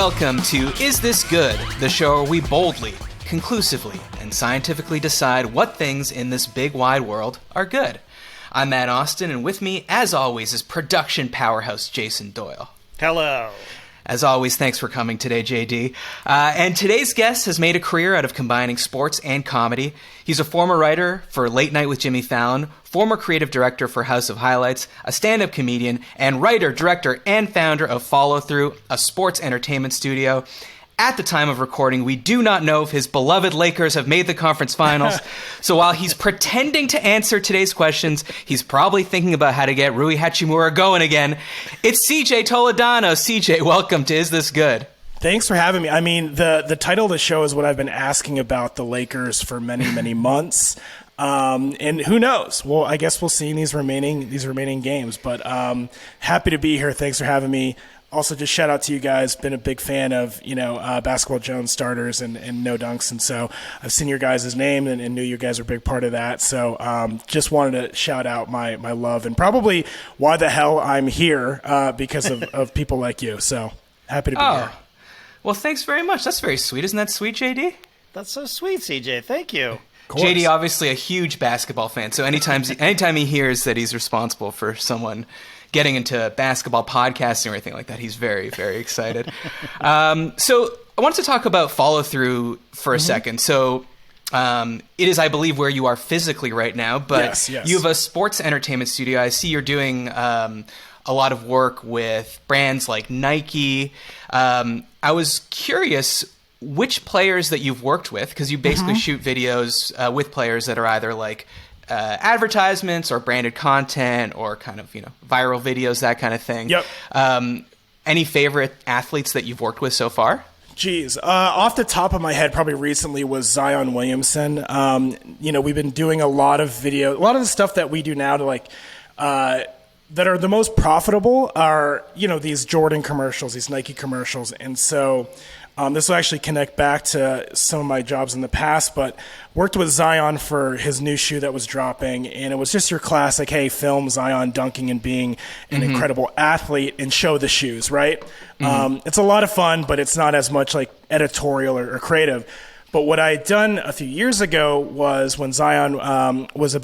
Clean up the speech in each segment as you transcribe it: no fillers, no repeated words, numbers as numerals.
welcome to Is This Good? The show where we boldly, conclusively, and scientifically decide what things in this big wide world are good. I'm Matt Austin, and with me, as always, is production powerhouse Jason Doyle. Hello. As always, thanks for coming today, JD. And today's guest has made a career out of combining sports and comedy. He's a former writer for Late Night with Jimmy Fallon, former creative director for House of Highlights, a stand-up comedian, and writer, director, and founder of Follow Through, a sports entertainment studio. At the time of recording, we do not know if his beloved Lakers have made the conference finals. So while he's pretending to answer today's questions, he's probably thinking about how to get Rui Hachimura going again. It's CJ Toledano. CJ, welcome to Is This Good? Thanks for having me. I mean, the title of the show is what I've been asking about the Lakers for many, many months. And who knows? Well, I guess we'll see in these remaining games. But happy to be here. Thanks for having me. Also, just shout out to you guys. Been a big fan of, Basketball Jones starters and no dunks. And so I've seen your guys' name and knew you guys are a big part of that. So just wanted to shout out my love and probably why the hell I'm here because of people like you. So happy to be here. Well, thanks very much. That's very sweet. Isn't that sweet, JD? That's so sweet, CJ. Thank you. JD, obviously a huge basketball fan. So anytime he hears that he's responsible for someone getting into basketball podcasting or anything like that, he's very, very excited. So I wanted to talk about Follow Through for a second. So it is, I believe, where you are physically right now, but yes. You have a sports entertainment studio. I see you're doing a lot of work with brands like Nike. I was curious which players that you've worked with, because you basically shoot videos with players that are either like advertisements or branded content or kind of, viral videos, that kind of thing. Yep. Any favorite athletes that you've worked with so far? Geez, off the top of my head, probably recently was Zion Williamson. We've been doing a lot of the stuff that we do now to that are the most profitable are, these Jordan commercials, these Nike commercials. And so this will actually connect back to some of my jobs in the past, but worked with Zion for his new shoe that was dropping. And it was just your classic, hey, film Zion dunking and being an incredible athlete and show the shoes, right? It's a lot of fun, but it's not as much like editorial or creative. But what I had done a few years ago was when Zion it was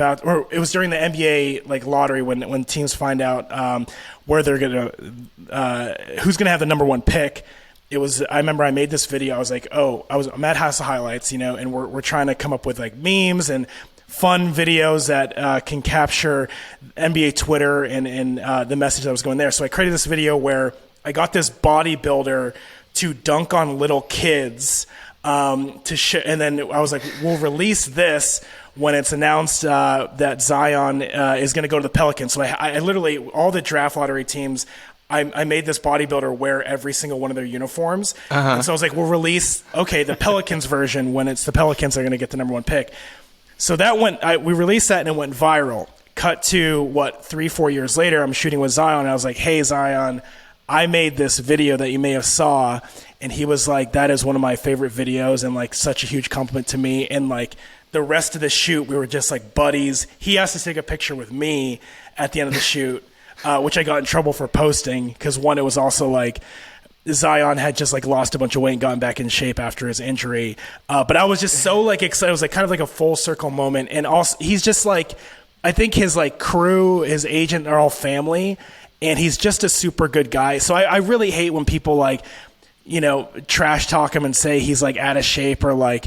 during the NBA lottery when teams find out where they're who's gonna have the number one pick. I remember I made this video. I was like, I'm at House of Highlights, and we're trying to come up with memes and fun videos that can capture NBA Twitter and the message that was going there. So I created this video where I got this bodybuilder to dunk on little kids. And then I was like, we'll release this when it's announced that Zion is going to go to the Pelicans. So I literally, all the draft lottery teams, I made this bodybuilder wear every single one of their uniforms. And so I was like, we'll release, the Pelicans version when it's the Pelicans that are going to get the number one pick. So we released that and it went viral. Cut to 3-4 years later, I'm shooting with Zion. And I was like, hey, Zion, I made this video that you may have saw. And he was like, that is one of my favorite videos and such a huge compliment to me. And the rest of the shoot, we were just buddies. He asked to take a picture with me at the end of the shoot, which I got in trouble for posting because it was also Zion had just lost a bunch of weight and gotten back in shape after his injury. But I was just so excited. It was kind of a full circle moment. And also he's just I think his crew, his agent are all family. And he's just a super good guy. So I really hate when people trash talk him and say he's out of shape or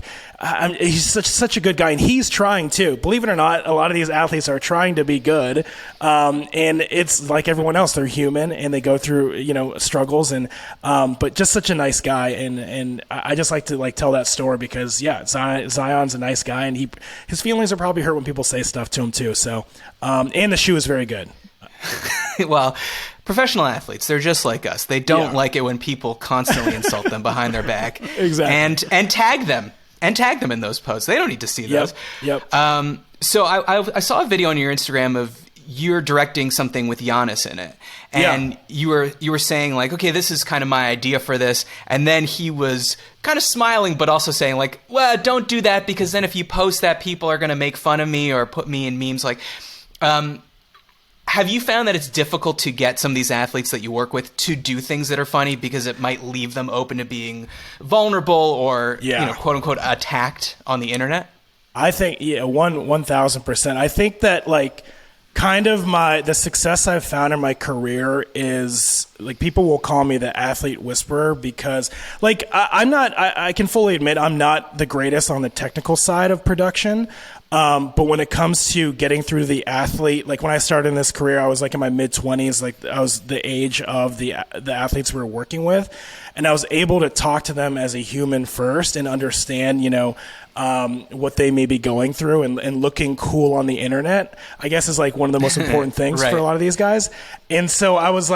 he's such a good guy, and he's trying too. Believe it or not, a lot of these athletes are trying to be good, and it's like everyone else. They're human and they go through struggles, and but just such a nice guy, and I just like to tell that story because Zion's a nice guy, and his feelings are probably hurt when people say stuff to him too. So and the shoe is very good. Well, professional athletes, they're just like us. They don't like it when people constantly insult them behind their back. Exactly. And tag them. And tag them in those posts. They don't need to see those. Yep. So I saw a video on your Instagram of you're directing something with Giannis in it. And you were saying okay, this is kind of my idea for this. And then he was kind of smiling, but also saying well, don't do that because then if you post that, people are going to make fun of me or put me in memes. have you found that it's difficult to get some of these athletes that you work with to do things that are funny because it might leave them open to being vulnerable or, quote unquote, attacked on the internet? I think, 1,000%. I think that kind of the success I've found in my career is people will call me the athlete whisperer because I can fully admit I'm not the greatest on the technical side of production. But when it comes to getting through the athlete, when I started in this career, I was in my mid-20s, I was the age of the athletes we were working with. And I was able to talk to them as a human first and understand, what they may be going through and looking cool on the internet, I guess is one of the most important things right. for a lot of these guys. And so I was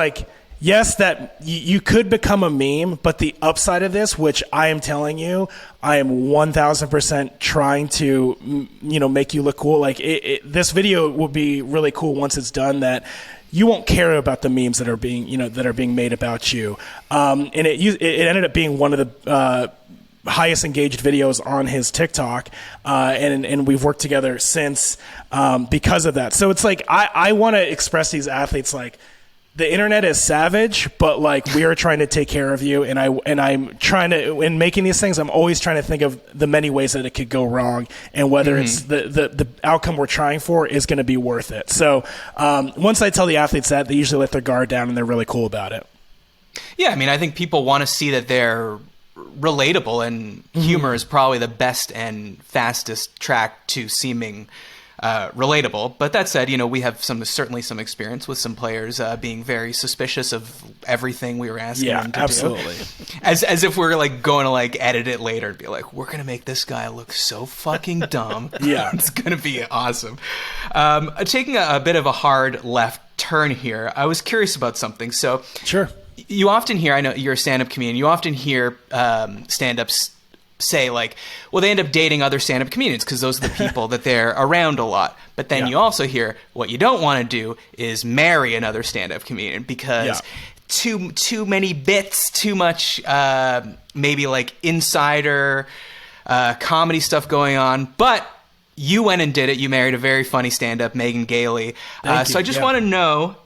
yes, that you could become a meme, but the upside of this, which I am telling you, I am 1,000% trying to, make you look cool. This video will be really cool once it's done. That you won't care about the memes that are being made about you. And it ended up being one of the highest engaged videos on his TikTok, and we've worked together since because of that. So it's I want to express these athletes the internet is savage, but we are trying to take care of you, and I'm trying to, in making these things, I'm always trying to think of the many ways that it could go wrong, and whether it's the outcome we're trying for is going to be worth it. So once I tell the athletes that, they usually let their guard down, and they're really cool about it. Yeah, I mean, I think people want to see that they're relatable, and humor is probably the best and fastest track to seeming relatable. But that said, we have certainly some experience with some players being very suspicious of everything we were asking them to absolutely. do. As if we're going to edit it later and be we're going to make this guy look so fucking dumb. Yeah. It's going to be awesome. Taking a bit of a hard left turn here, I was curious about something. So Sure. You often hear, I know you're a stand-up comedian, you often hear stand-ups say well, they end up dating other stand-up comedians because those are the people that they're around a lot. But then you also hear what you don't want to do is marry another stand-up comedian because too many bits, too much maybe insider comedy stuff going on. But you went and did it. You married a very funny stand-up, Megan Gailey. So I just want to know,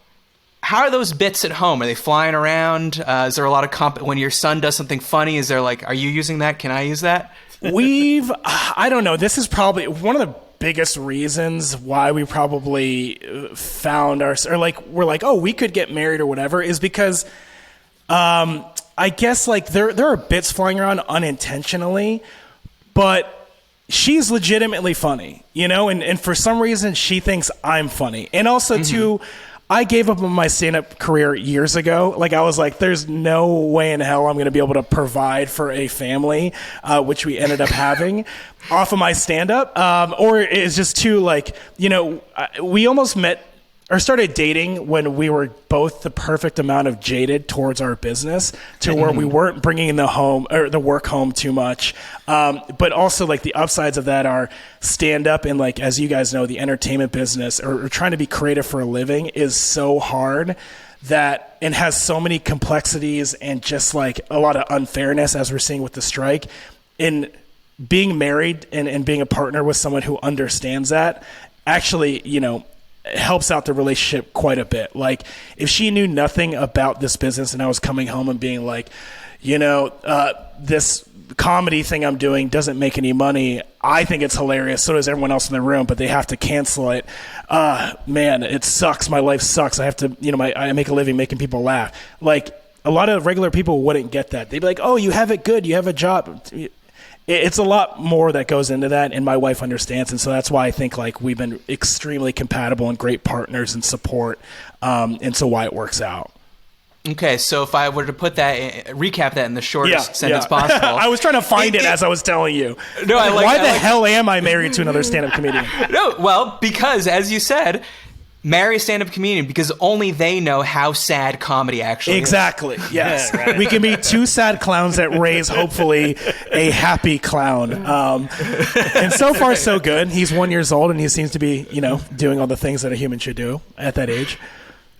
how are those bits at home? Are they flying around? Is there a lot of when your son does something funny? Is there are you using that? Can I use that? I don't know. This is probably one of the biggest reasons why we probably found we're oh, we could get married or whatever, is because I guess there are bits flying around unintentionally, but she's legitimately funny, and for some reason she thinks I'm funny. And also too, I gave up on my stand-up career years ago. I was there's no way in hell I'm going to be able to provide for a family, which we ended up having off of my stand-up. Or it's just too, we almost met or started dating when we were both the perfect amount of jaded towards our business to where we weren't bringing the work home too much. But also the upsides of that are stand up and as you guys know, the entertainment business or trying to be creative for a living is so hard that and has so many complexities and just a lot of unfairness as we're seeing with the strike. In being married and being a partner with someone who understands that actually, helps out the relationship quite a bit. If she knew nothing about this business and I was coming home and being this comedy thing I'm doing doesn't make any money, I think it's hilarious, so does everyone else in the room, but they have to cancel it. Man, it sucks. My life sucks. I have to, I make a living making people laugh. A lot of regular people wouldn't get that. They'd be oh, you have it good. You have a job. It's a lot more that goes into that, and my wife understands, and so that's why I think we've been extremely compatible and great partners and support, and so why it works out. Okay, so if I were to recap that in the shortest sentence possible. I was trying to find it as I was telling you. No, why the hell am I married to another stand-up comedian? No, well, because as you said, marry a stand-up comedian because only they know how sad comedy actually is. Exactly. Yes. Right. We can be two sad clowns that raise hopefully a happy clown. And so far so good. He's 1 year old and he seems to be, doing all the things that a human should do at that age.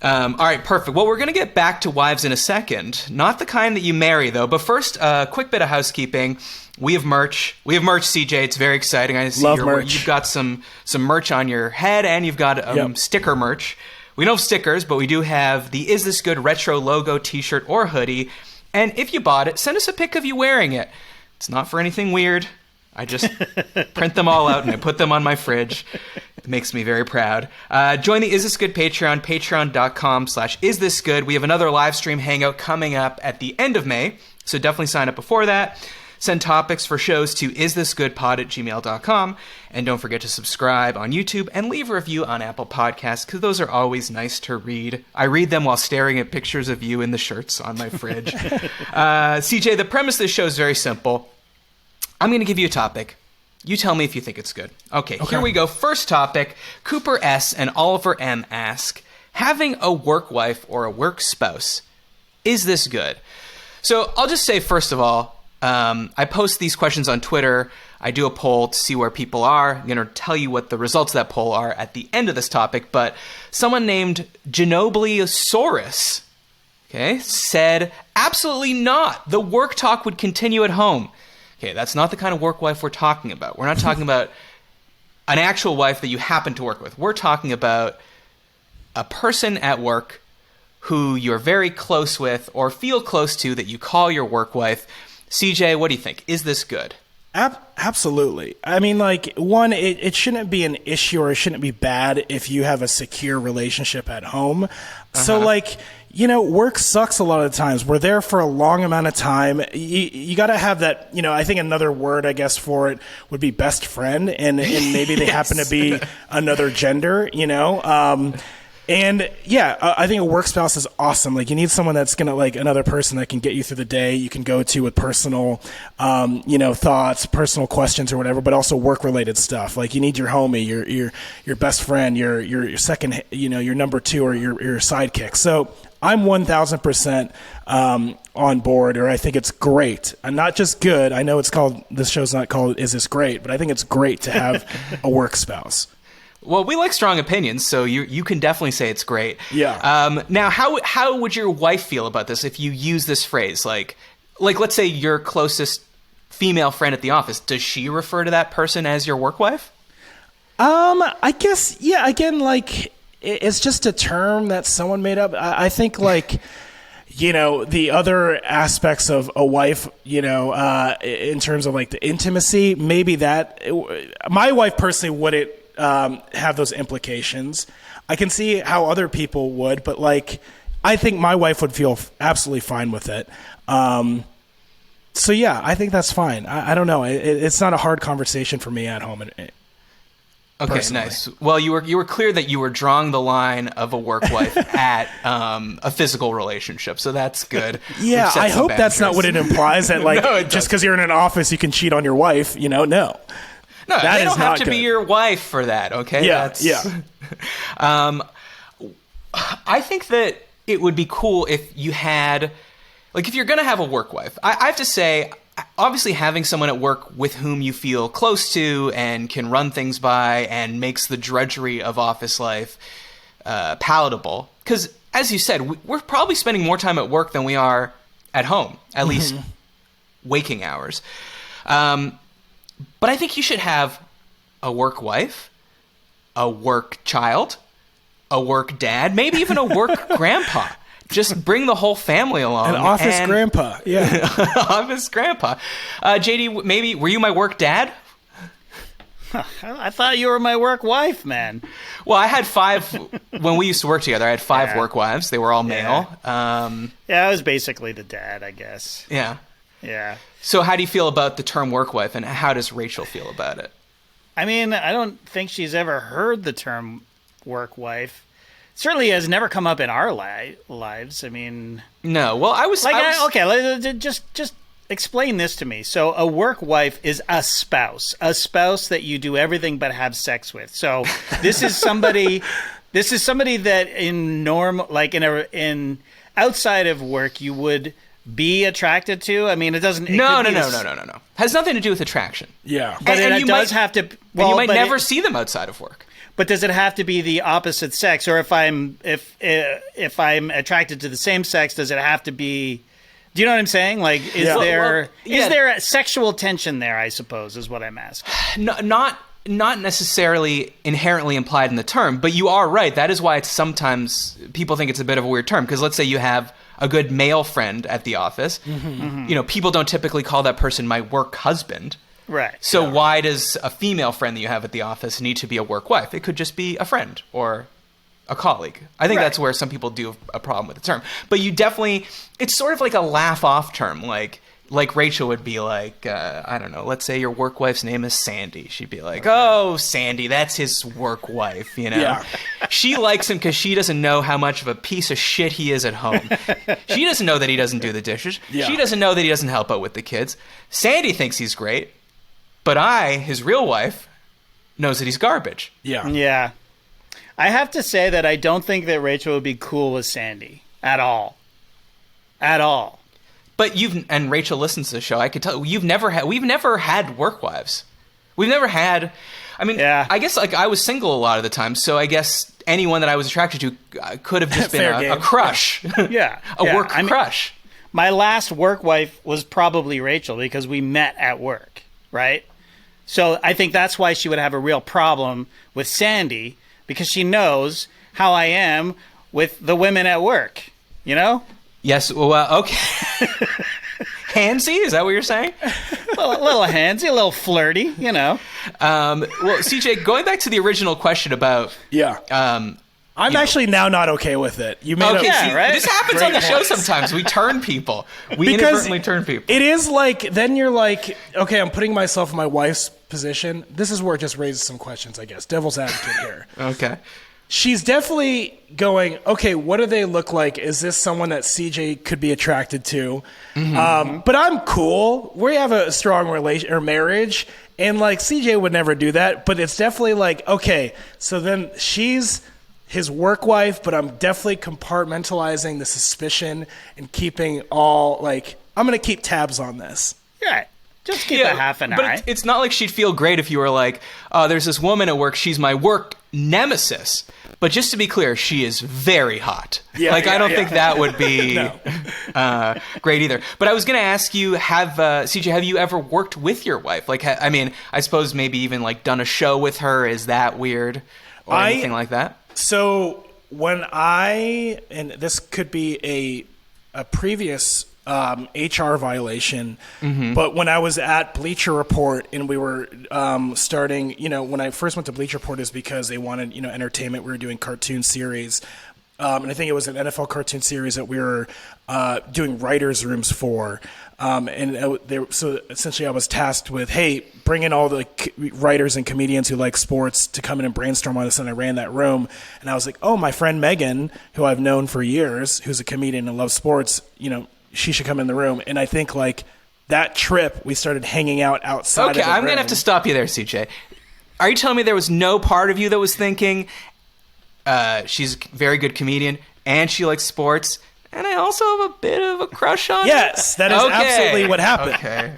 All right, perfect. Well, we're going to get back to wives in a second. Not the kind that you marry, though. But first, a quick bit of housekeeping. We have merch. CJ. It's very exciting. I see Love merch. You've got some merch on your head, and you've got sticker merch, We don't have stickers, but we do have the Is This Good retro logo t-shirt or hoodie. And if you bought it, send us a pic of you wearing it. It's not for anything weird. I just print them all out and I put them on my fridge. It makes me very proud. Join the Is This Good Patreon, patreon.com/isthisgood. We have another live stream hangout coming up at the end of May, so definitely sign up before that. Send topics for shows to isthisgoodpod@gmail.com. And don't forget to subscribe on YouTube and leave a review on Apple Podcasts, because those are always nice to read. I read them while staring at pictures of you in the shirts on my fridge. CJ, the premise of this show is very simple. I'm going to give you a topic. You tell me if you think it's good. Okay, here we go. First topic. Cooper S. and Oliver M. ask, having a work wife or a work spouse, is this good? So I'll just say, first of all, I post these questions on Twitter. I do a poll to see where people are. I'm going to tell you what the results of that poll are at the end of this topic. But someone named Genobliosaurus, said, absolutely not. The work talk would continue at home. Okay, that's not the kind of work wife we're talking about. We're not talking about an actual wife that you happen to work with. We're talking about a person at work who you're very close with or feel close to that you call your work wife. CJ, what do you think? Is this good? Absolutely. I mean, like, one, it shouldn't be an issue or it shouldn't be bad if you have a secure relationship at home. So, like, you know, work sucks a lot of the times. We're there for a long amount of time. You got to have that, you know, I think another word, I guess, for it would be best friend. And maybe they happen to be another gender, you know. And yeah, I think a work spouse is awesome. Like, you need someone that's going to, like, another person that can get you through the day. You can go to with personal, you know, thoughts, personal questions or whatever, but also work related stuff. Like, you need your homie, your best friend, your second, you know, your number two or your sidekick. So I'm 1000% on board, or I think it's great. And not just good. I know it's called, this show's not called Is This Great, but I think it's great to have a work spouse. Well, we like strong opinions, so you can definitely say it's great. Yeah. Now, how would your wife feel about this if you use this phrase? Like let's say your closest female friend at the office. Does she refer to that person as your work wife? I guess, yeah, again, like, it's just a term that someone made up. I think, like, you know, the other aspects of a wife, you know, in terms of, like, the intimacy, maybe that, my wife personally wouldn't have those implications. I can see how other people would, but, like, I think my wife would feel absolutely fine with it. So yeah, I think that's fine. I don't know. It's not a hard conversation for me at home. Okay, personally. nice. Well, you were clear that you were drawing the line of a work wife at a physical relationship, so that's good. Yeah, I hope that's not what it implies. That, like, No, just because you're in an office, you can cheat on your wife. You know, no. No, that they is don't have not to good. be your wife for that, okay? Yeah, yeah. I think that it would be cool if you had, like, if you're going to have a work wife, I have to say, obviously having someone at work with whom you feel close to and can run things by and makes the drudgery of office life palatable. Because, as you said, we're probably spending more time at work than we are at home, at least waking hours. But I think you should have a work wife, a work child, a work dad, maybe even a work grandpa. Just bring the whole family along. An office grandpa, yeah. Office grandpa. JD, maybe, were you my work dad? I thought you were my work wife, man. Well, I had 5, when we used to work together, I had 5 work wives. They were all male. Yeah, I was basically the dad, I guess. Yeah. Yeah. So how do you feel about the term work wife, and how does Rachel feel about it? I mean, I don't think she's ever heard the term work wife. Certainly has never come up in our lives. I mean... No, well, okay, just explain this to me. So a work wife is a spouse that you do everything but have sex with. So this is somebody that in outside of work you would be attracted to. I mean, it doesn't. No. Has nothing to do with attraction. Yeah, but it does have to. Well, you might never see them outside of work. But does it have to be the opposite sex, or if I'm attracted to the same sex, does it have to be? Do you know what I'm saying? Like, is there a sexual tension there? I suppose is what I'm asking. No, not not necessarily inherently implied in the term, but you are right. That is why it's sometimes people think it's a bit of a weird term, because let's say you have a good male friend at the office. You know, people don't typically call that person my work husband. Right. So why does a female friend that you have at the office need to be a work wife? It could just be a friend or a colleague. I think that's where some people do have a problem with the term. But you definitely, it's sort of like a laugh-off term, like Rachel would be like, I don't know, let's say your work wife's name is Sandy. She'd be like, oh, Sandy, that's his work wife, you know? Yeah. She likes him because she doesn't know how much of a piece of shit he is at home. She doesn't know that he doesn't do the dishes. Yeah. She doesn't know that he doesn't help out with the kids. Sandy thinks he's great, but his real wife, knows that he's garbage. Yeah. Yeah. I have to say that I don't think that Rachel would be cool with Sandy at all. At all. But and Rachel listens to the show. I could tell we've never had work wives. We've never had. I mean, I guess like I was single a lot of the time, so I guess anyone that I was attracted to could have just been a crush. Yeah, work crush. My last work wife was probably Rachel because we met at work, right? So I think that's why she would have a real problem with Sandy, because she knows how I am with the women at work, you know? Yes, well, okay. Handsy, is that what you're saying? A little handsy, a little flirty, you know. Well, CJ, going back to the original question about... Yeah. I'm actually now not okay with it. You made right? This happens on the show sometimes. We turn people. We inadvertently turn people. It is like, then you're like, okay, I'm putting myself in my wife's position. This is where it just raises some questions, I guess. Devil's advocate here. Okay. She's definitely going, okay, what do they look like? Is this someone that CJ could be attracted to? But I'm cool. We have a strong relation or marriage, and like CJ would never do that. But it's definitely like, okay, so then she's his work wife, but I'm definitely compartmentalizing the suspicion and keeping all like, I'm going to keep tabs on this. Yeah. Just keep a half an eye. But it's not like she'd feel great if you were like, oh, there's this woman at work. She's my work nemesis. But just to be clear, she is very hot. I don't think that would be great either. But I was going to ask you, CJ, have you ever worked with your wife? Like, I mean, I suppose maybe even like done a show with her. Is that weird or anything like that? So when and this could be a previous HR violation, but when I was at Bleacher Report and we were starting, when I first went to Bleacher Report is because they wanted, entertainment. We were doing cartoon series, and I think it was an NFL cartoon series that we were doing writers' rooms for. So essentially I was tasked with, hey, bring in all the writers and comedians who like sports to come in and brainstorm on this. And I ran that room and I was like, oh, my friend Megan, who I've known for years, who's a comedian and loves sports, she should come in the room. And I think like that trip, we started hanging out outside of the room. I'm going to have to stop you there, CJ. Are you telling me there was no part of you that was thinking, she's a very good comedian and she likes sports, and I also have a bit of a crush on her? Yes, that is absolutely what happened. Okay.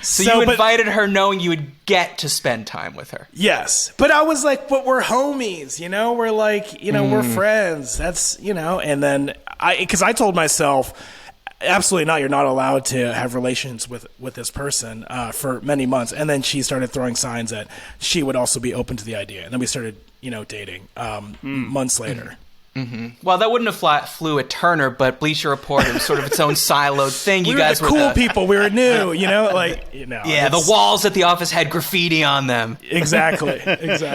So you invited her knowing you would get to spend time with her. Yes. But I was like, but we're homies, We're like, we're friends. That's, and then because I told myself, absolutely not. You're not allowed to have relations with this person for many months. And then she started throwing signs that she would also be open to the idea. And then we started, dating months later. Well, that wouldn't have flew at Turner, but Bleacher Report was sort of its own siloed thing. You guys were cool people. We were new, Yeah, the walls at the office had graffiti on them. Exactly.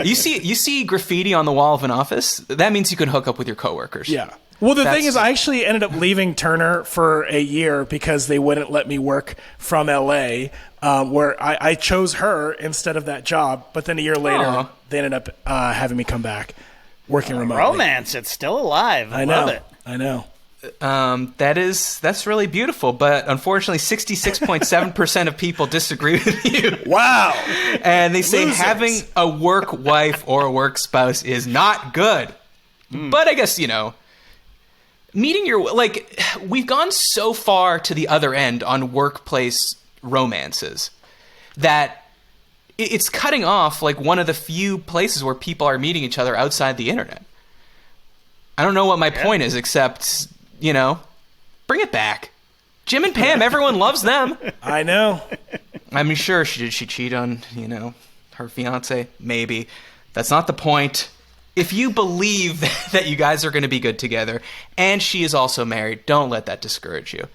You see graffiti on the wall of an office? That means you can hook up with your coworkers. Yeah. Well, the thing is, I actually ended up leaving Turner for a year because they wouldn't let me work from LA, where I chose her instead of that job. But then a year later, they ended up having me come back. Working remotely. Romance, it's still alive. I love it. I know. That's really beautiful, but unfortunately 66.7% of people disagree with you. Wow. And they say having a work wife or a work spouse is not good. But I guess, meeting we've gone so far to the other end on workplace romances that it's cutting off like one of the few places where people are meeting each other outside the internet. I don't know what my point is, except, bring it back. Jim and Pam, everyone loves them. I know. I mean, sure, did she cheat on, her fiance? Maybe. That's not the point. If you believe that you guys are going to be good together, and she is also married, don't let that discourage you.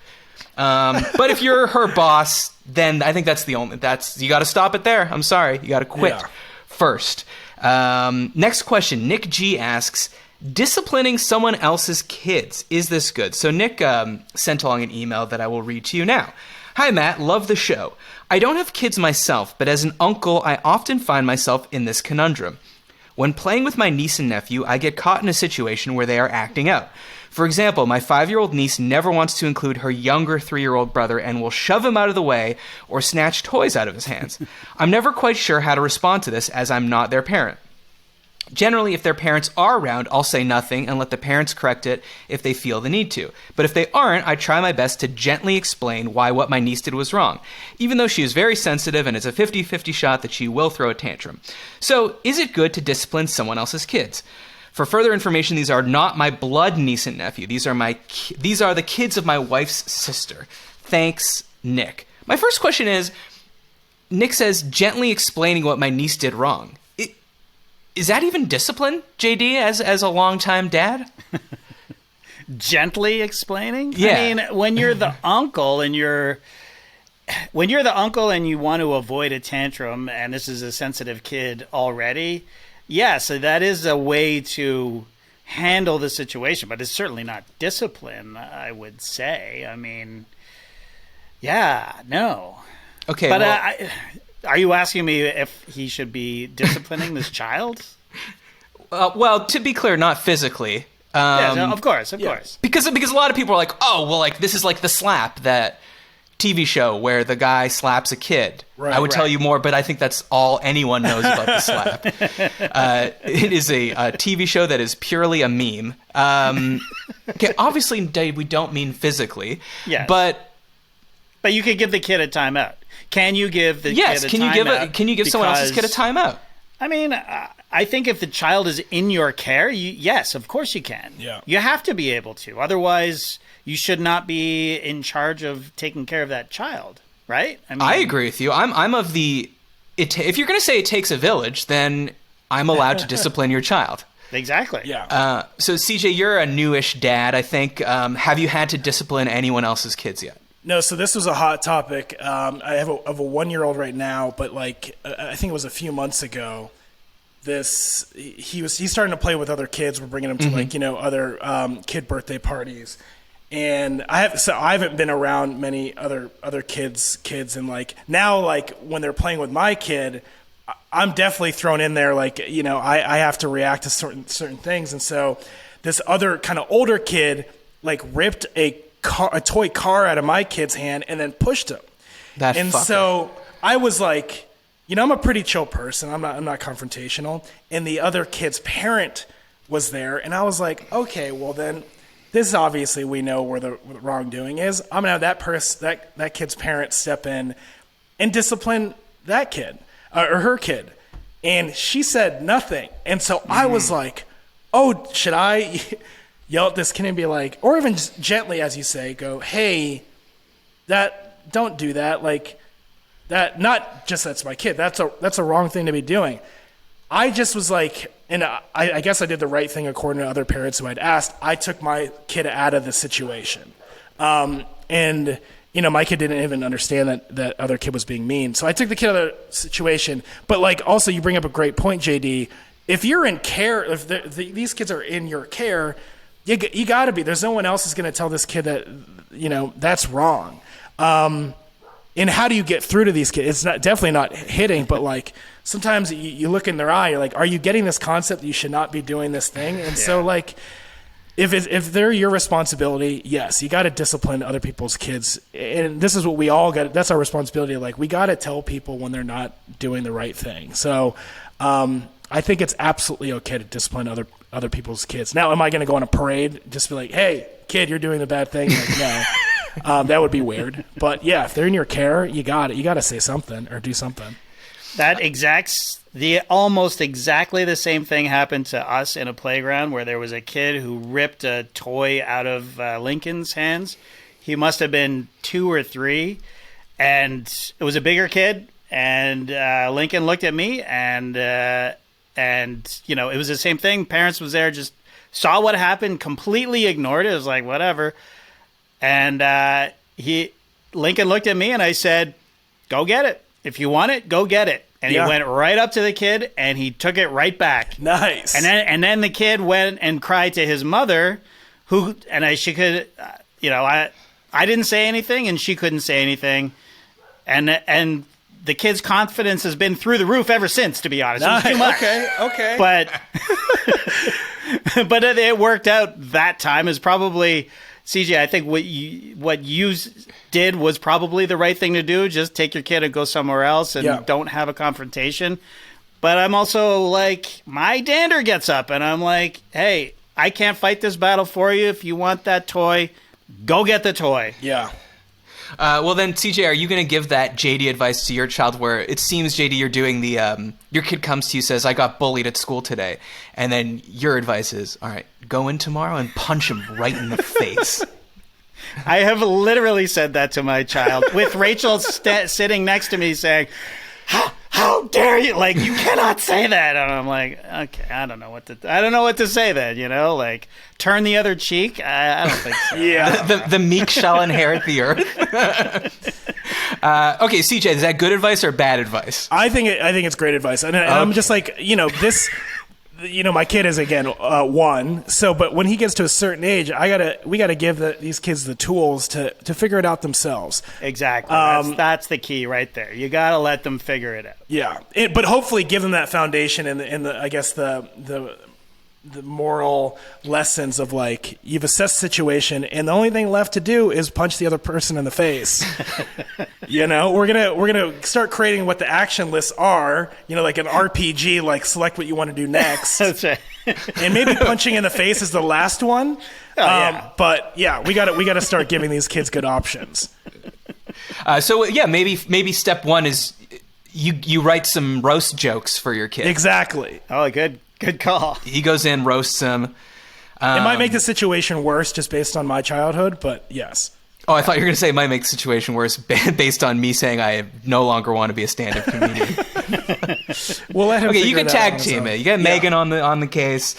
But if you're her boss, then I think you got to stop it there. I'm sorry. You got to quit first. Next question. Nick G asks, disciplining someone else's kids, is this good? So Nick sent along an email that I will read to you now. Hi, Matt. Love the show. I don't have kids myself, but as an uncle, I often find myself in this conundrum. When playing with my niece and nephew, I get caught in a situation where they are acting out. For example, my 5-year-old niece never wants to include her younger 3-year-old brother and will shove him out of the way or snatch toys out of his hands. I'm never quite sure how to respond to this as I'm not their parent. Generally, if their parents are around, I'll say nothing and let the parents correct it if they feel the need to. But if they aren't, I try my best to gently explain why what my niece did was wrong, even though she is very sensitive and it's a 50-50 shot that she will throw a tantrum. So, is it good to discipline someone else's kids? For further information, these are not my blood niece and nephew. These are the kids of my wife's sister. Thanks, Nick. My first question is, Nick says, gently explaining what my niece did wrong. Is that even discipline, JD, as a longtime dad? Gently explaining? Yeah. I mean, when you're the uncle and you want to avoid a tantrum, and this is a sensitive kid already, yes, that is a way to handle the situation, but it's certainly not discipline, I would say. I mean, yeah, no. Okay, but well, are you asking me if he should be disciplining this child? Well, to be clear, not physically. No, of course. Because a lot of people are like, oh, well, like this is like the slap, that TV show where the guy slaps a kid. Right, I would tell you more, but I think that's all anyone knows about the slap. It is a TV show that is purely a meme. Okay, obviously, we don't mean physically. Yes. But you could give the kid a timeout. Can you give the kid a timeout? Can you give someone else's kid a timeout? I mean, I think if the child is in your care, yes, of course you can. Yeah. You have to be able to. Otherwise, you should not be in charge of taking care of that child, right? I agree with you. I'm of the... if you're going to say it takes a village, then I'm allowed to discipline your child. Exactly. Yeah. So, CJ, you're a newish dad, I think. Have you had to discipline anyone else's kids yet? No, so this was a hot topic. I have a 1-year-old right now, but like I think it was a few months ago. He's starting to play with other kids. We're bringing him to other kid birthday parties, and I haven't been around many other kids, and like now, like when they're playing with my kid, I'm definitely thrown in there. Like I have to react to certain things, and so this other kind of older kid like ripped a toy car out of my kid's hand and then pushed him. So I was like, I'm a pretty chill person. I'm not confrontational. And the other kid's parent was there, and I was like, okay, well then, this is obviously we know where the wrongdoing is. I'm gonna have that kid's parent step in and discipline that kid or her kid. And she said nothing, and so I was like, oh, should I yell at this kid and be like, or even just gently, as you say, go, hey, don't do that. Like that, not just that's my kid. That's a wrong thing to be doing. I just was like, and I guess I did the right thing according to other parents who I'd asked. I took my kid out of the situation. And my kid didn't even understand that other kid was being mean. So I took the kid out of the situation. But like, also you bring up a great point, JD. If you're in care, if these kids are in your care, you got to be. There's no one else is going to tell this kid that, that's wrong. And how do you get through to these kids? It's definitely not hitting, but like sometimes you look in their eye, you're like, are you getting this concept that you should not be doing this thing? And so like, if they're your responsibility, yes, you got to discipline other people's kids. And this is what we all got. That's our responsibility. Like we got to tell people when they're not doing the right thing. So, I think it's absolutely okay to discipline other people's kids. Now, am I going to go on a parade, just be like, hey, kid, you're doing the bad thing? Like, no, that would be weird. But yeah, if they're in your care, you got to say something or do something. That almost exactly the same thing happened to us in a playground where there was a kid who ripped a toy out of Lincoln's hands. He must have been 2 or 3, and it was a bigger kid. And Lincoln looked at me, and it was the same thing. Parents was there, just saw what happened, completely ignored it. It was like, whatever. And Lincoln looked at me, and I said, go get it. If you want it, go get it. And he went right up to the kid, and he took it right back. Nice. And then the kid went and cried to his mother, I didn't say anything, and she couldn't say anything. And the kid's confidence has been through the roof ever since, to be honest. Nice. It was too much. Okay. But it worked out that time. Is probably, CJ, I think what you did was probably the right thing to do. Just take your kid and go somewhere else and don't have a confrontation. But I'm also like, my dander gets up and I'm like, hey, I can't fight this battle for you. If you want that toy, go get the toy. Yeah. Well, then, CJ, are you going to give that JD advice to your child where it seems, JD, you're doing your kid comes to you, says, I got bullied at school today. And then your advice is, all right, go in tomorrow and punch him right in the face. I have literally said that to my child with Rachel sitting next to me saying, how dare you? Like, you cannot say that. And I'm like, okay, I don't know what to say then, like turn the other cheek. I don't think so. Yeah. The meek shall inherit the earth. Okay, CJ, is that good advice or bad advice? I think it's great advice. And I'm just like, this, my kid is again 1. So, but when he gets to a certain age, we gotta give these kids the tools to figure it out themselves. Exactly. That's the key right there. You gotta let them figure it out. Yeah, but hopefully give them that foundation and the I guess the moral lessons of like, you've assessed the situation and the only thing left to do is punch the other person in the face. We're gonna start creating what the action lists are, like an RPG, like select what you want to do next. That's right. And maybe punching in the face is the last one. But yeah, we gotta start giving these kids good options. Maybe step 1 is you write some roast jokes for your kid. Exactly. Oh, good call. He goes in, roasts him. It might make the situation worse just based on my childhood, but yes. Oh, I thought you were going to say it might make the situation worse based on me saying I no longer want to be a stand-up comedian. We'll let him. Okay, you can tag team it. You got Megan on the case.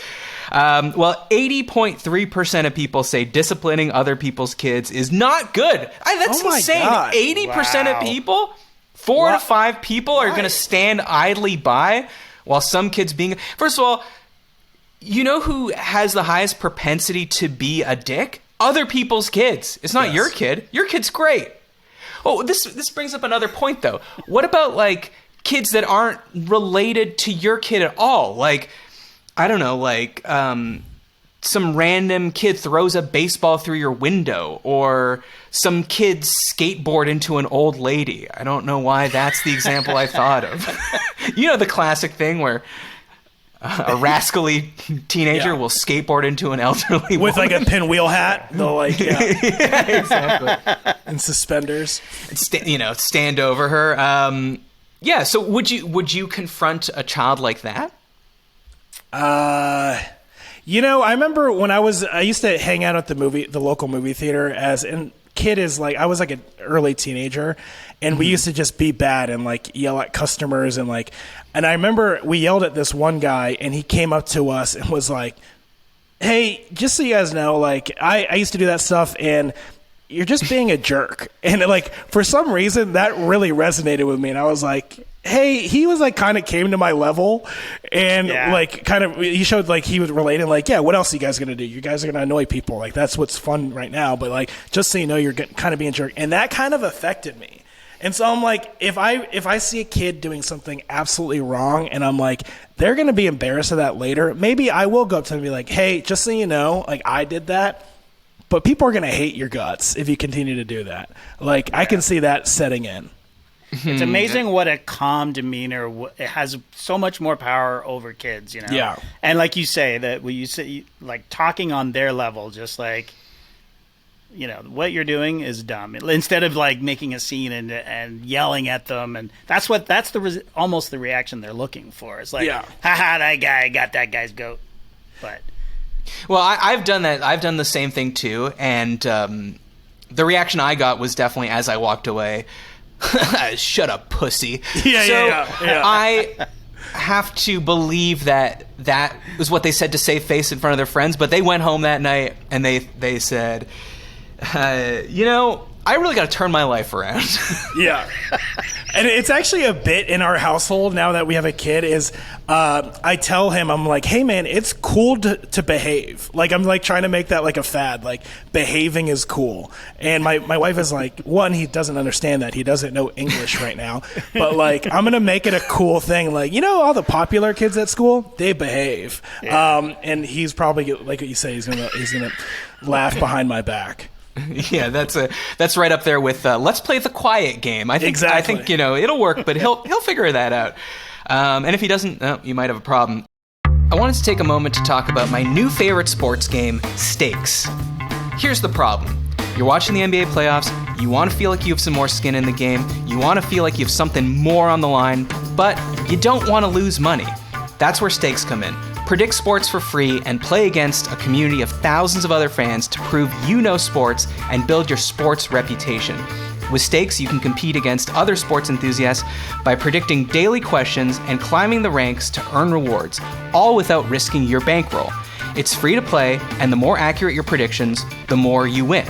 80.3% of people say disciplining other people's kids is not good. That's insane. God. 80% of people, 4 to 5 people are going to stand idly by while some kids being... First of all, you know who has the highest propensity to be a dick? Other people's kids. It's not your kid. Your kid's great. Oh, this brings up another point, though. What about, like, kids that aren't related to your kid at all? Like, I don't know, like, some random kid throws a baseball through your window, or some kids skateboard into an old lady. I don't know why that's the example I thought of. The classic thing where a rascally teenager will skateboard into an elderly with woman. like a pinwheel hat. They'll like, yeah, exactly. And suspenders. Stand over her. So would you confront a child like that? I remember when I used to hang out at the local movie theater I was like an early teenager, and we used to just be bad and like yell at customers and I remember we yelled at this one guy and he came up to us and was like, hey, just so you guys know, like I used to do that stuff and you're just being a jerk. And like, for some reason that really resonated with me. And I was like, hey, he was like kind of came to my level and like kind of, he showed like he was relating like, yeah, what else are you guys going to do? You guys are going to annoy people. Like that's what's fun right now. But like, just so you know, you're kind of being a jerk. And that kind of affected me. And so I'm like, if I see a kid doing something absolutely wrong and I'm like, they're going to be embarrassed of that later, maybe I will go up to them and be like, hey, just so you know, like I did that, but people are going to hate your guts if you continue to do that. Like I can see that setting in. It's amazing what a calm demeanor it has so much more power over kids, Yeah. And like you say, that when you say like talking on their level, just like, what you're doing is dumb. Instead of like making a scene and yelling at them, and that's almost the reaction they're looking for. It's like, haha, that guy got that guy's goat. But well, I've done that. I've done the same thing too, and the reaction I got was definitely as I walked away. Shut up, pussy. Yeah. I have to believe that was what they said to save face in front of their friends, but they went home that night and they said, I really got to turn my life around. Yeah. And it's actually a bit in our household now that we have a kid is I tell him, I'm like, hey, man, it's cool to behave. Like, I'm like trying to make that like a fad. Like, behaving is cool. And my wife is like, one, he doesn't understand that. He doesn't know English right now. But, like, I'm going to make it a cool thing. Like, all the popular kids at school, they behave. Yeah. And he's probably, like what you say, he's gonna laugh behind my back. Yeah, that's right up there with let's play the quiet game. I think it'll work, but he'll figure that out. And if he doesn't, you might have a problem. I wanted to take a moment to talk about my new favorite sports game, Stakes. Here's the problem. You're watching the NBA playoffs, you want to feel like you have some more skin in the game, you want to feel like you have something more on the line, but you don't want to lose money. That's where Stakes come in. Predict sports for free and play against a community of thousands of other fans to prove you know sports and build your sports reputation. With Stakes, you can compete against other sports enthusiasts by predicting daily questions and climbing the ranks to earn rewards, all without risking your bankroll. It's free to play, and the more accurate your predictions, the more you win.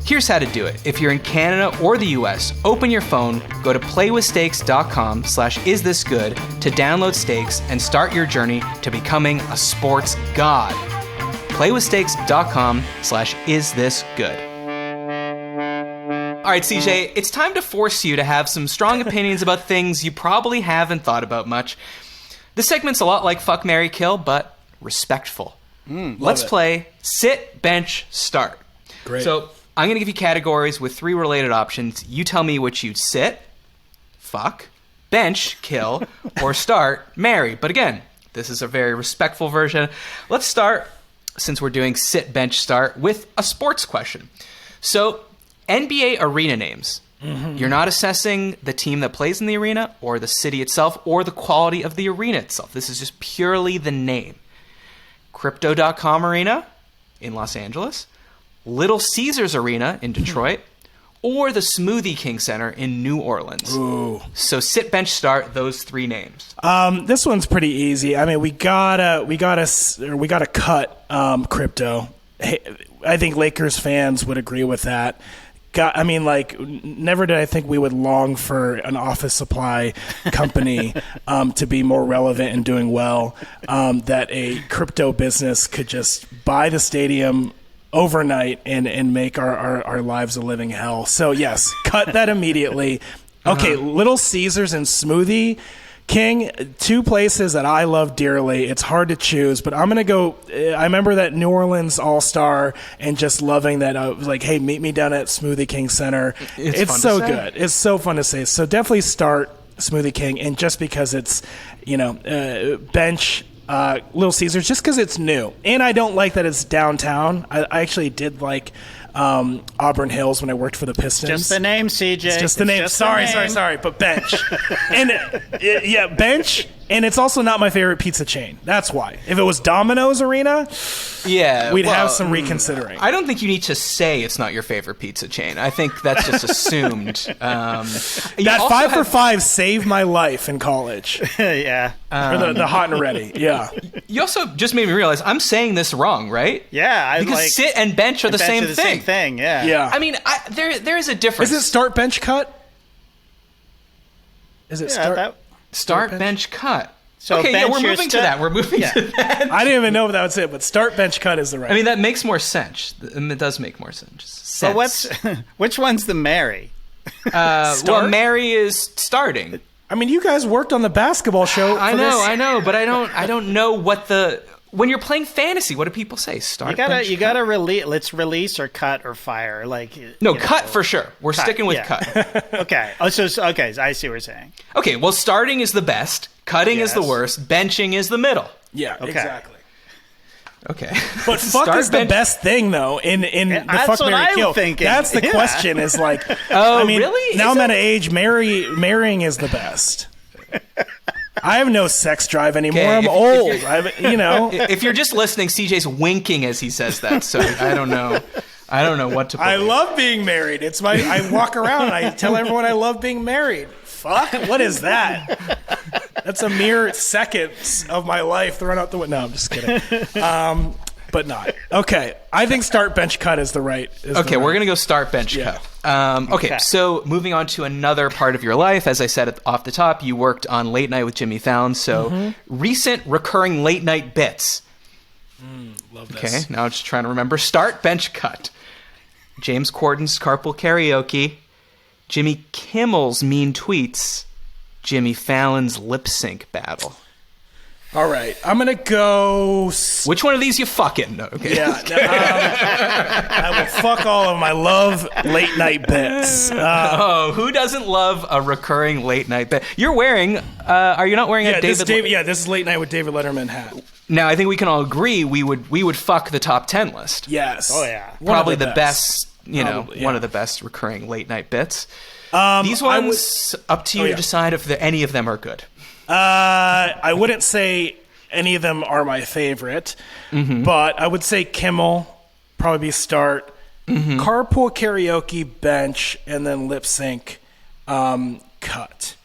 Here's how to do it. If you're in Canada or the US, open your phone, go to playwithstakes.com/isthisgood to download Stakes and start your journey to becoming a sports god. playwithstakes.com/isthisgood. All right, CJ, it's time to force you to have some strong opinions about things you probably haven't thought about much. This segment's a lot like Fuck, Marry, Kill, but respectful. Let's play Sit, Bench, Start. Great. So I'm going to give you categories with 3 related options. You tell me which you'd sit, fuck, bench, kill, or start, marry. But again, this is a very respectful version. Let's start, since we're doing sit, bench, start, with a sports question. So, NBA arena names. Mm-hmm. You're not assessing the team that plays in the arena, or the city itself, or the quality of the arena itself. This is just purely the name. Crypto.com Arena in Los Angeles, Little Caesars Arena in Detroit, or the Smoothie King Center in New Orleans. Ooh. So sit, bench, start, those 3 names. This one's pretty easy. I mean, we gotta cut crypto. I think Lakers fans would agree with that. Never did I think we would long for an office supply company to be more relevant and doing well, that a crypto business could just buy the stadium overnight and make our lives a living hell. So yes, cut that immediately. Okay, Little Caesars and Smoothie King, 2 places that I love dearly. It's hard to choose, but I'm going to go. I remember that New Orleans All-Star and just loving that. I was like, hey, meet me down at Smoothie King Center. It's so good. It's so fun to say. So definitely start Smoothie King, and just because it's, bench, Little Caesars, just because it's new. And I don't like that it's downtown. I actually did like Auburn Hills when I worked for the Pistons. Just the name, CJ. It's just the name. Sorry. But bench. And bench. And it's also not my favorite pizza chain. That's why. If it was Domino's Arena, we'd have some reconsidering. I don't think you need to say it's not your favorite pizza chain. I think that's just assumed. That 5 for 5 saved my life in college. Yeah. Or the hot and ready. Yeah. You also just made me realize I'm saying this wrong, right? Yeah. Because sit and bench are the same thing. Same thing, yeah. Yeah. I mean, there is a difference. Is it start, bench, cut? Is it Start, bench, cut. So okay, we're moving to that. We're moving to that. I didn't even know if that was it, but start, bench, cut is the right. I mean, that makes more sense. It does make more sense. But which one's the marry? Well, marry is starting. I mean, you guys worked on the basketball show. I know, but I don't know what when you're playing fantasy, what do people say? Start. You gotta release. Let's release or cut or fire. Cut for sure. We're sticking with cut. Okay. So I see what you're saying. Okay. Well, starting is the best. Cutting is the worst. Benching is the middle. Yeah. Okay. Exactly. Okay. But fuck is the best thing though in the fuck, marry, kill. Thinking. That's the question. Is like. Oh, really? Now I'm at an age. Marrying is the best. I have no sex drive anymore. Okay, I'm old. If you're just listening, CJ's winking as he says that, so I don't know I don't know what to believe. I love being married. I walk around and I tell everyone I love being married. Fuck? What is that? That's a mere seconds of my life thrown out the window. No, I'm just kidding. But not. Okay. I think start, bench, cut is the right. Okay, we're going to go start, bench, cut. Okay, so moving on to another part of your life. As I said off the top, you worked on Late Night with Jimmy Fallon. So recent recurring late night bits. Love this. Okay, now I'm just trying to remember. Start, bench, cut. James Corden's Carpool Karaoke. Jimmy Kimmel's Mean Tweets. Jimmy Fallon's Lip Sync Battle. All right, I'm gonna go. Which one of these you fucking? No, okay. Yeah, I will fuck all of my love late night bits. Who doesn't love a recurring late night bit? You're wearing. Are you not wearing a David? This is Late Night with David Letterman hat. Now I think we can all agree we would fuck the top 10 list. Yes. Oh yeah. Probably the best. One of the best recurring late night bits. These ones up to you to decide if any of them are good. I wouldn't say any of them are my favorite, but I would say Kimmel, probably start, Carpool Karaoke, bench, and then Lip Sync, cut.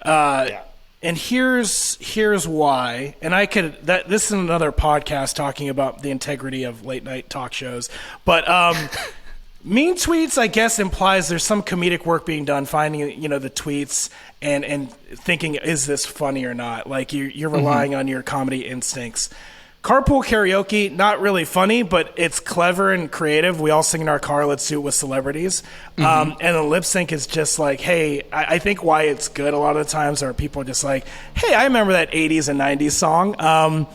And here's why. And this is another podcast talking about the integrity of late night talk shows, but Mean Tweets, I guess, implies there's some comedic work being done, finding the tweets and thinking, is this funny or not? Like you're relying on your comedy instincts. Carpool Karaoke, not really funny, but it's clever and creative. We all sing in our car, let's do it with celebrities. And the lip sync is just like, hey, I think why it's good a lot of the times are people just like, hey, I remember that 80s and 90s song.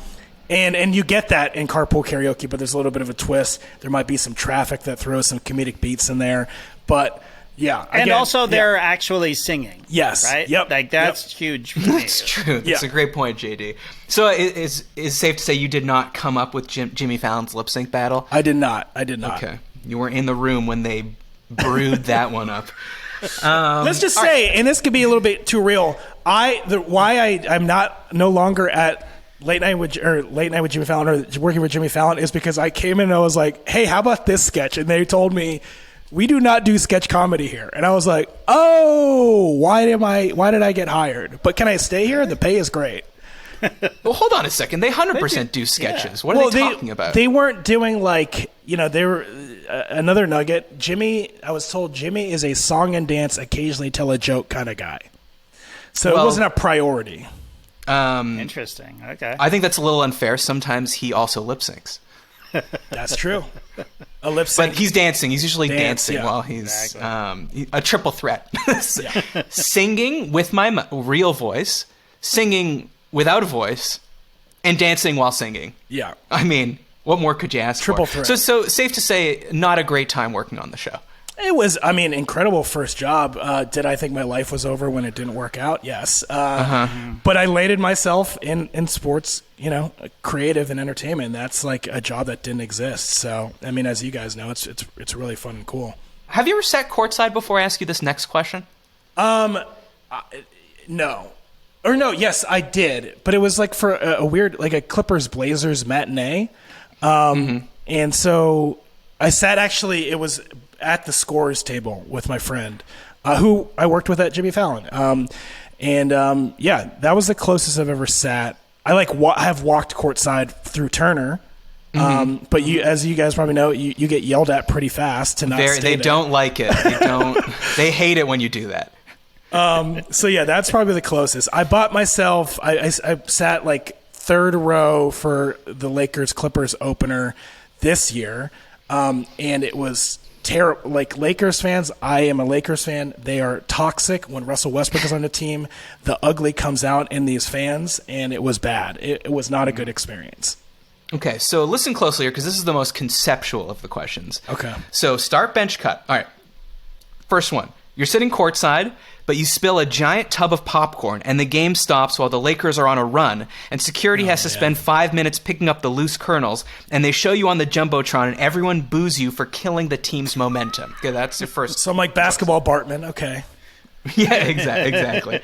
And you get that in Carpool Karaoke, but there's a little bit of a twist. There might be some traffic that throws some comedic beats in there. But, yeah. And also they're actually singing. Yes. Right? Yep. Like, that's huge for me. That's true. That's a great point, JD. So it's safe to say you did not come up with Jimmy Fallon's lip sync battle? I did not. Okay. You were in the room when they brewed that one up. Let's just say, and this could be a little bit too real, I'm no longer at Late Night with Jimmy Fallon or working with Jimmy Fallon is because I came in and I was like, hey, how about this sketch? And they told me, we do not do sketch comedy here. And I was like, oh, why did I get hired? But can I stay here? The pay is great. Well, hold on a second. They 100% do sketches. What are they talking about? They weren't doing they were another nugget. I was told Jimmy is a song and dance, occasionally tell a joke kind of guy. So it wasn't a priority. Interesting. Okay. I think that's a little unfair. Sometimes he also lip syncs. That's true. A lip sync. But he's dancing. He's usually dancing while he's a triple threat. Singing with my real voice, singing without a voice, and dancing while singing. Yeah. I mean, what more could you ask Triple for? threat. So safe to say, not a great time working on the show. It was, incredible first job. Did I think my life was over when it didn't work out? Yes. But I landed myself in sports, creative and entertainment. That's like a job that didn't exist. So, as you guys know, it's really fun and cool. Have you ever sat courtside before I ask you this next question? No. Or no, yes, I did. But it was like for a weird, like a Clippers-Blazers matinee. And so I sat it was at the scores table with my friend, who I worked with at Jimmy Fallon. That was the closest I've ever sat. I have walked courtside through Turner, but as you guys probably know, you get yelled at pretty fast to not stay They there. don't like it. They hate it when you do that. That's probably the closest. I bought myself. I sat third row for the Lakers Clippers opener this year, and it was terrible. Lakers fans, I am a Lakers fan. They are toxic. When Russell Westbrook is on the team, the ugly comes out in these fans, and it was bad. It was not a good experience. Okay, so listen closely here because this is the most conceptual of the questions. Okay. So start, bench, cut. All right. First one. You're sitting courtside, but you spill a giant tub of popcorn, and the game stops while the Lakers are on a run, and security has to spend 5 minutes picking up the loose kernels, and they show you on the Jumbotron, and everyone boos you for killing the team's momentum. Okay, that's your first. So I'm like basketball Bartman. Okay. Yeah, exactly.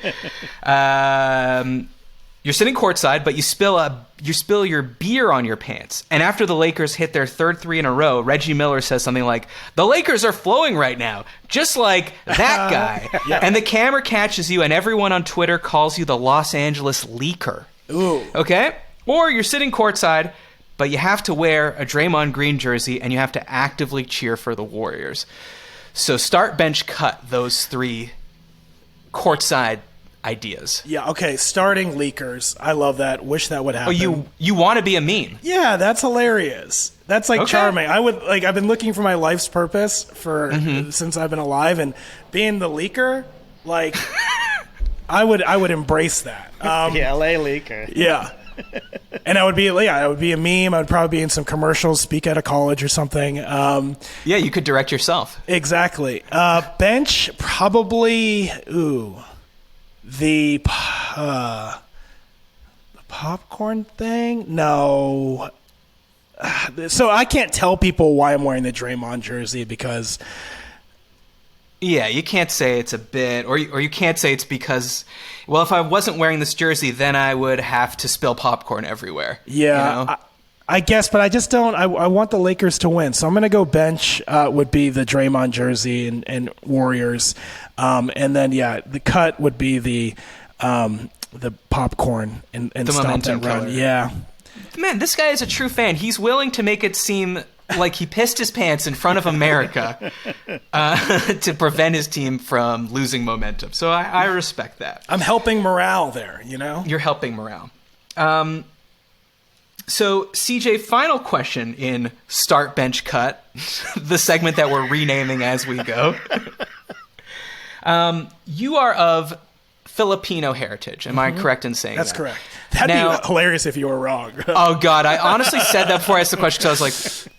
You're sitting courtside, but you spill your beer on your pants. And after the Lakers hit their third 3 in a row, Reggie Miller says something like, "The Lakers are flowing right now, just like that guy." Yeah. And the camera catches you, and everyone on Twitter calls you the Los Angeles Leaker. Ooh. Okay? Or you're sitting courtside, but you have to wear a Draymond Green jersey, and you have to actively cheer for the Warriors. So start, bench, cut those 3 courtside ideas. Yeah, okay, starting leakers. I love that. Wish that would happen. Oh, you want to be a meme? Yeah, that's hilarious. That's like Okay. charming. I've been looking for my life's purpose for since I've been alive, and being the leaker, like I would embrace that. Yeah, LA leaker. Yeah. And I would be a meme. I would probably be in some commercials, speak at a college or something. Yeah, you could direct yourself. Exactly. Bench, probably, the popcorn thing? No. So I can't tell people why I'm wearing the Draymond jersey because... Yeah, you can't say it's a bit, or you can't say it's because, well, if I wasn't wearing this jersey, then I would have to spill popcorn everywhere. Yeah, you know? I guess, but I just don't. I want the Lakers to win, so I'm going to go bench. Would be the Draymond jersey and Warriors, and then the cut would be the popcorn and The stop momentum that run. killer. Yeah, Man, this guy is a true fan. He's willing to make it seem like he pissed his pants in front of America to prevent his team from losing momentum. So I respect that. I'm helping morale there. You know, You're helping morale. So, CJ, final question in Start, Bench, Cut, the segment that we're renaming as we go. You are of Filipino heritage. Am I correct in saying that's that? correct. That'd be hilarious if you were wrong. Oh, God. I honestly said that before I asked the question because I was like,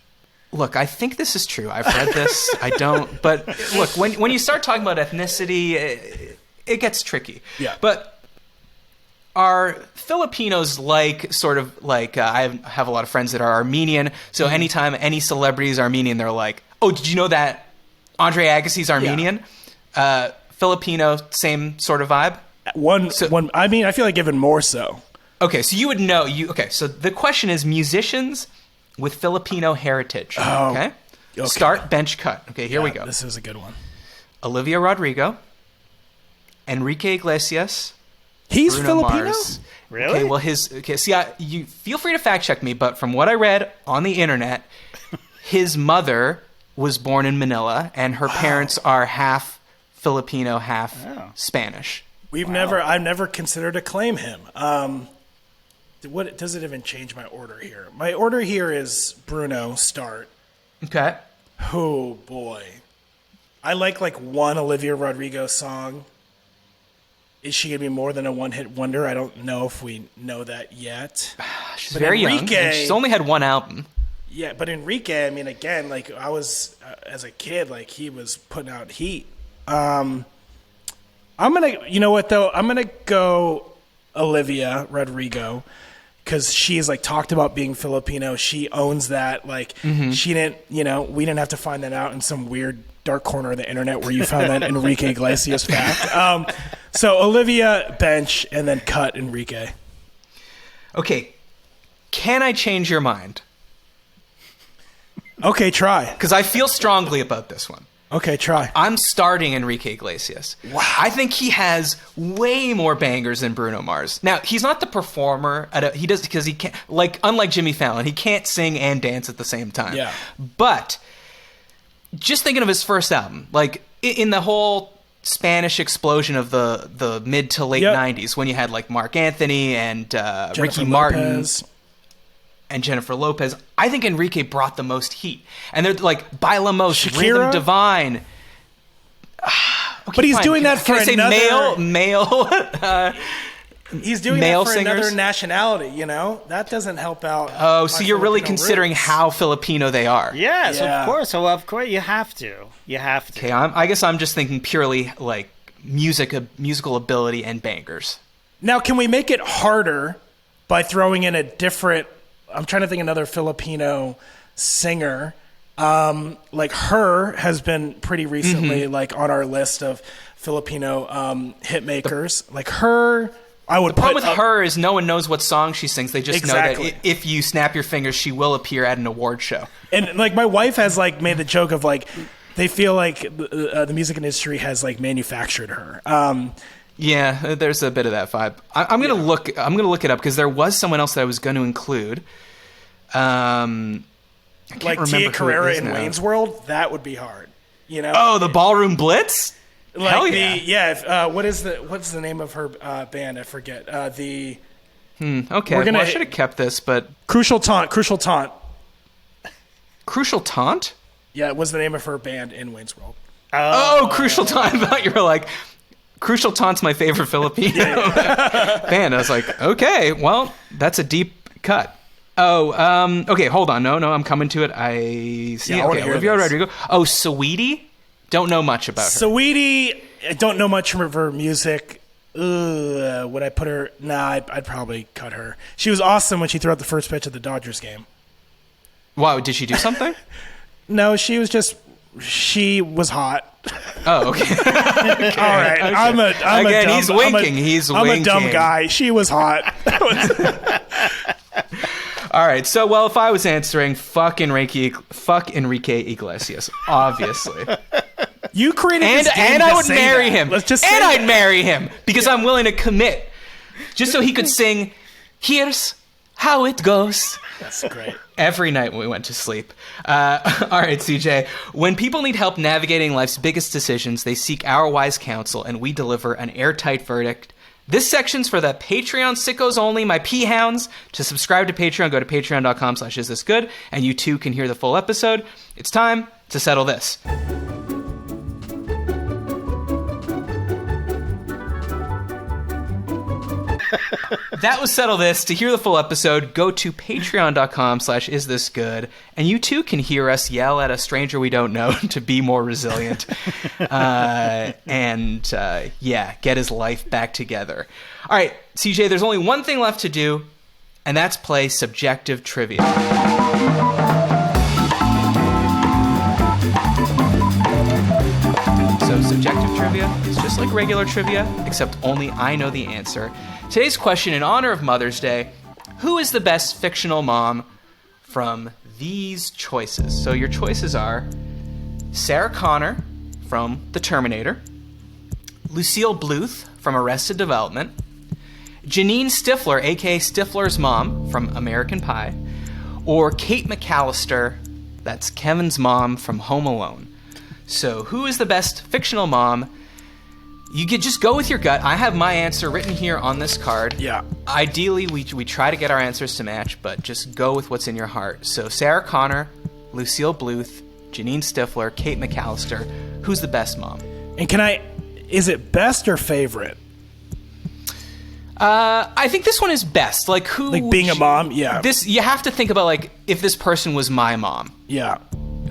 look, I think this is true. I've read this. I don't. But look, when you start talking about ethnicity, it gets tricky. Yeah. But are Filipinos I have a lot of friends that are Armenian, so anytime any celebrity is Armenian, they're like, oh, did you know that Andre Agassi's Armenian? Yeah. Filipino, same sort of vibe? One. I mean, I feel like even more so. Okay, so you would know. So the question is musicians with Filipino heritage. Oh, okay? okay. Start, bench, cut. Okay, here we Yeah, go. This is a good one. Olivia Rodrigo, Enrique Iglesias, He's Bruno Filipino? Mars. Really? Okay, well, you feel free to fact check me, but from what I read on the internet, his mother was born in Manila, and her parents are half Filipino, half Spanish. I've never considered to claim him. What does it even change my order here? My order here is Bruno, start. Okay. Oh boy. I like one Olivia Rodrigo song. Is she gonna be more than a one-hit wonder? I don't know if we know that yet. She's But very young. Enrique- And she's only had one album. Yeah, but Enrique, I mean, again, I was as a kid, he was putting out heat. I'm you know what though? I'm gonna go Olivia Rodrigo because she's talked about being Filipino. She owns that. She didn't, we didn't have to find that out in some weird dark corner of the internet where you found that Enrique Iglesias fact. So Olivia, bench, and then cut Enrique. Okay. Can I change your mind? Okay, try. Because I feel strongly about this one. Okay, try. I'm starting Enrique Iglesias. Wow. I think he has way more bangers than Bruno Mars. Now, he's not the performer. He does because he can't, unlike Jimmy Fallon, he can't sing and dance at the same time. Yeah. But just thinking of his first album, in the whole Spanish explosion of the mid to late 90s, when you had Mark Anthony and Ricky Martin. Lopez. And Jennifer Lopez, I think Enrique brought the most heat. And they're Bailamos, Shakira? Rhythm Divine. Okay, But he's fine. doing that Can for I say another- male? He's doing Male that for singers? another nationality, That doesn't help out. Oh, so my you're really Filipino considering roots. how Filipino they are. Yes, Yeah. of course. So of course you have to. You have to. Okay, I guess I'm just thinking purely musical ability and bangers. Now, can we make it harder by throwing in a different... I'm trying to think another Filipino singer. Her has been pretty recently on our list of Filipino hit makers. Her I would. The problem with her is no one knows what song she sings. They just know Exactly. that if you snap your fingers, she will appear at an award show. And like my wife has like made the joke of like they feel like the music industry has like manufactured her. Yeah, there's a bit of that vibe. I'm gonna look. I'm gonna look it up because there was someone else that I was going to include. I can't Like remember Tia who it Carrera is in now. Wayne's World, that would be hard. You know? Oh, the Ballroom Blitz. like Hell yeah. what's the name of her band? I forget. Okay, We're gonna- well, I should have kept this, but Crucial Taunt. Crucial Taunt. Crucial Taunt. Yeah, it was the name of her band in Wayne's World. Oh, Crucial Taunt. I thought you were like, Crucial Taunt's my favorite Filipino band. I was like, okay, well, that's a deep cut. Oh, okay, hold on. No, I'm coming to it. I see. Yeah, I wanna okay, hear Olivia this. Rodrigo. Oh, Saweetie? Don't know much about her. Saweetie, I don't know much from her music. Would I put her? Nah, I'd probably cut her. She was awesome when she threw out the first pitch at the Dodgers game. Wow, did she do something? No, she was hot. Oh, okay. All right, okay. I'm a Again, dumb, he's winking. He's I'm a dumb winking. guy. She was hot. All right, so, well, if I was answering, fuck Enrique Iglesias, obviously. You created And this game I to would say marry that. him. Let's just and say I'd marry him because I'm willing to commit. Just so he could sing, "Here's how it goes." That's great. Every night when we went to sleep. All right, CJ. When people need help navigating life's biggest decisions, they seek our wise counsel, and we deliver an airtight verdict. This section's for the Patreon sickos only, my pea-hounds. To subscribe to Patreon, go to patreon.com/isthisgood, and you too can hear the full episode. It's time to settle this. That was Settle This. To hear the full episode, go to patreon.com/isthisgood, and you too can hear us yell at a stranger we don't know to be more resilient and get his life back together. All right, CJ, there's only one thing left to do, and that's play subjective trivia. So subjective trivia is just like regular trivia, except only I know the answer. Today's question, in honor of Mother's Day: who is the best fictional mom from these choices? So your choices are Sarah Connor from The Terminator, Lucille Bluth from Arrested Development, Janine Stifler, aka Stifler's mom from American Pie, or Kate McAllister, that's Kevin's mom from Home Alone. So who is the best fictional mom? You could just go with your gut. I have my answer written here on this card. Yeah. Ideally, we try to get our answers to match, but just go with what's in your heart. So Sarah Connor, Lucille Bluth, Janine Stifler, Kate McAllister. Who's the best mom? And is it best or favorite? I think this one is best. Like who? Like being a mom? Yeah. This you have to think about like if this person was my mom. Yeah.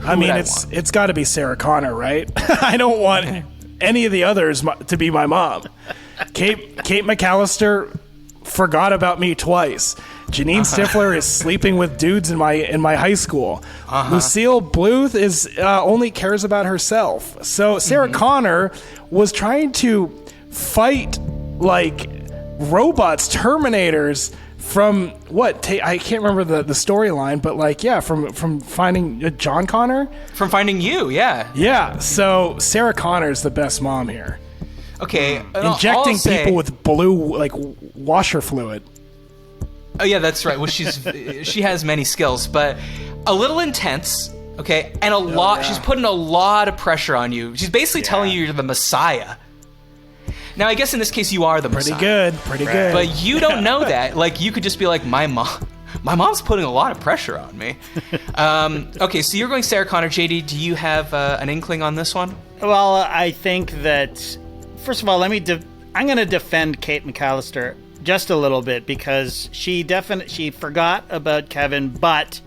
Who I mean, would I it's want? got to be Sarah Connor, right? I don't want any of the others to be my mom. Kate McAllister forgot about me twice. Janine Stifler is sleeping with dudes in my high school. Lucille Bluth is only cares about herself. So Sarah Connor was trying to fight like robots, Terminators from what? I can't remember the storyline, but like from finding John Connor. From Finding You, yeah. Yeah, so Sarah Connor's the best mom here. Okay. Injecting people with blue, like, washer fluid. Oh, yeah, that's right. Well, she has many skills, but a little intense, okay? And she's putting a lot of pressure on you. She's basically telling you you're the Messiah. Now, I guess in this case, you are the Messiah. Pretty good. But you don't know that. Like, you could just be like, my mom's putting a lot of pressure on me. Okay, so you're going Sarah Connor. JD, do you have an inkling on this one? Well, I think that, first of all, I'm going to defend Kate McAllister just a little bit because she forgot about Kevin, but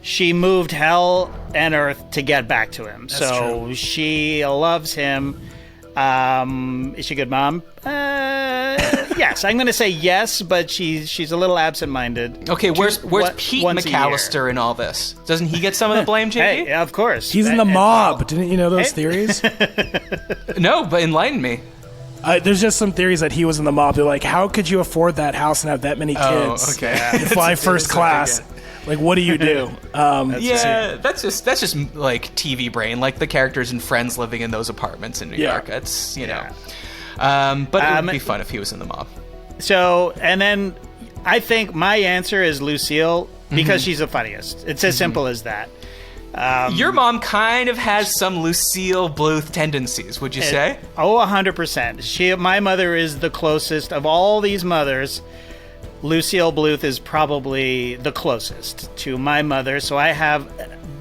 she moved hell and earth to get back to him. That's true. She loves him. Is she a good mom? Yes, I'm going to say yes, but she's a little absent-minded. Okay, where's Pete once a year. McAllister in all this? Doesn't he get some of the blame, JD? Hey, of course. He's in the mob. Didn't you know those theories? No, but enlighten me. There's just some theories that he was in the mob. They're like, how could you afford that house and have that many kids? Oh, okay. And fly first class. Like, what do you do? That's just like TV brain, like the characters in Friends living in those apartments in New York. It's, you know. But it would be fun if he was in the mob. So, and then I think my answer is Lucille because she's the funniest. It's as simple as that. Your mom kind of has some Lucille Bluth tendencies, would you say? 100%. My mother is the closest of all these mothers. Lucille Bluth is probably the closest to my mother, so I have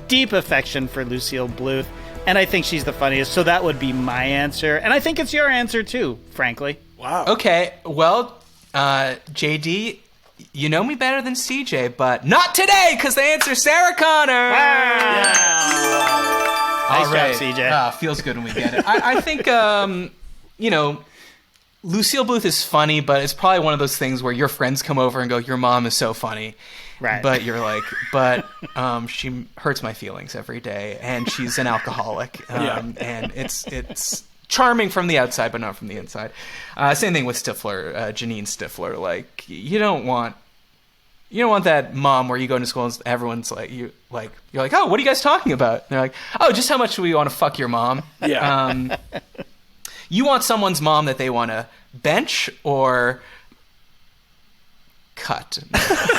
deep affection for Lucille Bluth, and I think she's the funniest, so that would be my answer. And I think it's your answer too, frankly. Wow. Okay, well, JD, you know me better than CJ, but not today, because the answer's Sarah Connor! Nice job, CJ. Feels good when we get it. I think, you know, Lucille Bluth is funny, but it's probably one of those things where your friends come over and go, your mom is so funny. Right. But you're like, she hurts my feelings every day, and she's an alcoholic. And it's charming from the outside, but not from the inside. Same thing with Stifler, Janine Stifler. Like, you don't want that mom where you go into school and everyone's like, you're like, oh, what are you guys talking about? And they're like, oh, just how much do we want to fuck your mom? Yeah. You want someone's mom that they want to bench or cut?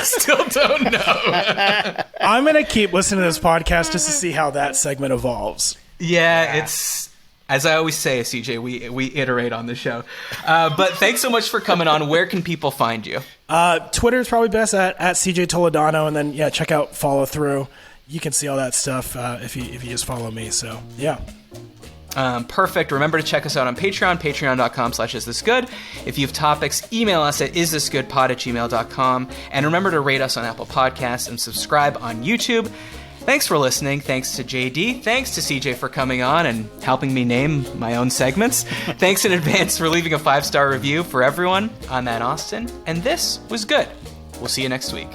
Still don't know. I'm going to keep listening to this podcast just to see how that segment evolves. Yeah, it's, as I always say, CJ, we iterate on the show. But thanks so much for coming on. Where can people find you? Twitter is probably best at CJ Toledano, and then, check out Follow Through. You can see all that stuff if you just follow me. So, yeah. Perfect. Remember to check us out on Patreon, patreon.com/isthisgood. If you have topics, email us at isthisgoodpod@gmail.com. And remember to rate us on Apple Podcasts and subscribe on YouTube. Thanks for listening. Thanks to JD. Thanks to CJ for coming on and helping me name my own segments. Thanks in advance for leaving a 5-star review for everyone. I'm Matt Austin, and this was good. We'll see you next week.